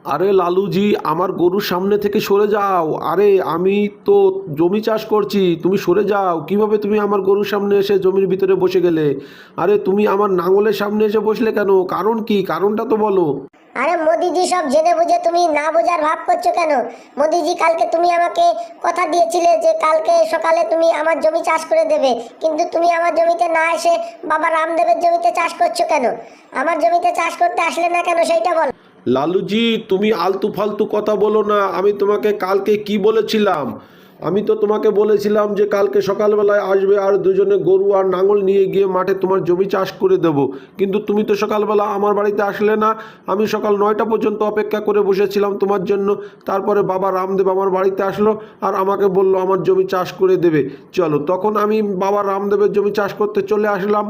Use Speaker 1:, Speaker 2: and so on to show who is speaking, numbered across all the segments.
Speaker 1: আরে লালুজি, আমার গরুর সামনে থেকে সরে যাও। আরে আমি তো জমি চাষ করছি, তুমি সরে যাও। কিভাবে তুমি আমার গরুর সামনে এসে জমির ভিতরে বসে গেলে? আরে তুমি আমার নাঙলের সামনে এসে বসলে কেন? কারণ কি? কারণটা তো বলো।
Speaker 2: আরে মোদিজি, সব জেনে বুঝে তুমি না বোঝার ভাব করছো কেন? মোদিজি, কালকে তুমি আমাকে কথা দিয়েছিলে যে কালকে সকালে তুমি আমার জমি চাষ করে দেবে, কিন্তু তুমি আমার জমিতে না এসে বাবা রামদেবের জমিতে চাষ করছো কেন? আমার জমিতে চাষ করতে আসলে না কেন সেইটা বলো।
Speaker 1: লালুজি, তুমি আলতু ফালতু কথা বলো না। আমি তোমাকে কালকে কি বলেছিলাম? আমি তো তোমাকে বলেছিলাম যে কালকে সকালবেলায় আসবে আর দুজনে গরু আর নাঙল নিয়ে গিয়ে মাঠে তোমার জমি চাষ করে দেব। কিন্তু তুমি তো সকালবেলা আমার বাড়িতে আসলে না। আমি সকাল 9টা পর্যন্ত অপেক্ষা করে বসেছিলাম তোমার জন্য। তারপরে বাবা রামদেব আমার বাড়িতে আসলো আর আমাকে বলল আমার জমি চাষ করে দেবে। চলো, তখন আমি বাবা রামদেবের জমি চাষ করতে চলে আসলাম।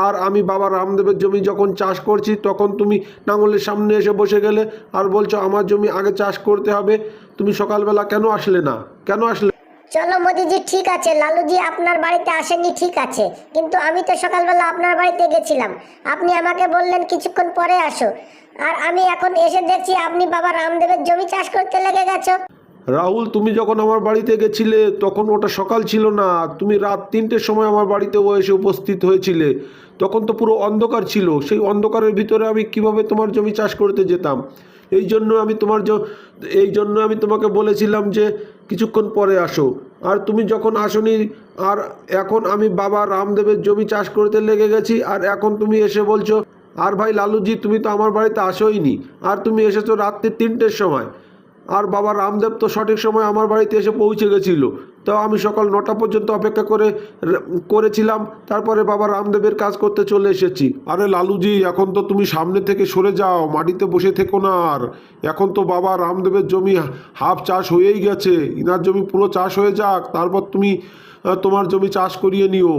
Speaker 1: আর আমি বাবা রামদেবের জমি যখন চাষ করছি তখন তুমি নাঙলের সামনে এসে বসে গেলে আর বলছো আমার জমি আগে চাষ করতে হবে। তুমি সকালবেলা কেন আসলে না? কেন আসলে?
Speaker 2: চলো মোদিজি, ঠিক আছে, লালুজি আপনার বাড়িতে আসেনি ঠিক আছে, কিন্তু আমি তো সকালবেলা আপনার বাড়িতে গেছিলাম। আপনি আমাকে বললেন কিছুক্ষণ পরে আসো, আর আমি এখন এসে দেখছি আপনি বাবা রামদেবের জমি চাষ করতে লেগে গেছো।
Speaker 1: রাহুল, তুমি যখন আমার বাড়িতে গেছিলে তখন ওটা সকাল ছিল না। তুমি রাত 3টের সময় আমার বাড়িতে এসে উপস্থিত হয়েছিলে। তখন তো পুরো অন্ধকার ছিল। সেই অন্ধকারের ভিতরে আমি কিভাবে তোমার জমি চাষ করতে যেতাম? এই জন্য আমি এই জন্য আমি তোমাকে বলেছিলাম যে কিছুক্ষণ পরে আসো। আর তুমি যখন আসনি, আর এখন আমি বাবা রামদেবের জমি চাষ করতে লেগে গেছি, আর এখন তুমি এসে বলছো। আর ভাই লালুজি, তুমি তো আমার বাড়িতে আসোইনি। আর তুমি এসেছো রাত্রি 3টের সময়। আর বাবা রামদেব তো সঠিক সময় আমার বাড়িতে এসে পৌঁছে গেছিল। তো আমি সকাল 9টা পর্যন্ত অপেক্ষা করেছিলাম। তারপরে বাবা রামদেবের কাজ করতে চলে এসেছি। আরে লালুজি, এখন তো তুমি সামনে থেকে সরে যাও, মাটিতে বসে থেকো না আর। এখন তো বাবা রামদেবের জমি হাফ চাষ হয়েই গেছে। ইনার জমি পুরো চাষ হয়ে যাক, তারপর তুমি তোমার জমি চাষ করিয়ে নিও।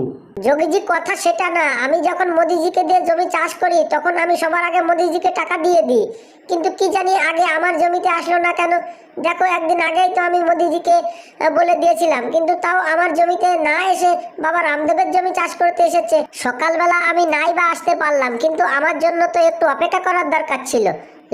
Speaker 2: যোগীজি, কথা সেটা না। আমি যখন মোদিজিকে দিয়ে জমি চাষ করি তখন আমি সবার আগে মোদিজিকে টাকা দিয়ে দিই, কিন্তু কি জানি আগে আমার জমিতে আসলো না কেন। দেখো, একদিন আগেই তো আমি মোদিজিকে বলে দিয়েছিলাম, কিন্তু তাও আমার জমিতে না এসে বাবা রামদেবের জমি চাষ করতে এসেছে। সকালবেলা আমি নাই বা আসতে পারলাম, কিন্তু আমার জন্য তো একটু অপেক্ষা করার দরকার ছিল।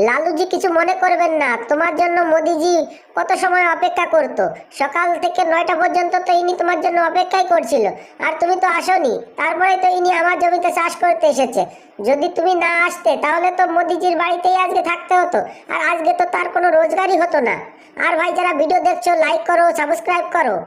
Speaker 2: লালুজি, কিছু মনে করবেন না, তোমার জন্য মোদিজি কত সময় অপেক্ষা করতো। সকাল থেকে 9টা পর্যন্ত তো ইনি তোমার জন্য অপেক্ষাই করছিল, আর তুমি তো আসোনি। তারপরে তো ইনি আমার জমিতে চাষ করতে এসেছে। যদি তুমি না আসতে তাহলে তো মোদিজির বাড়িতেই আজকে থাকতে হতো, আর আজকে তো তার কোনো রোজগারই হতো না। আর ভাই, যারা ভিডিও দেখছো, লাইক করো, সাবস্ক্রাইব করো।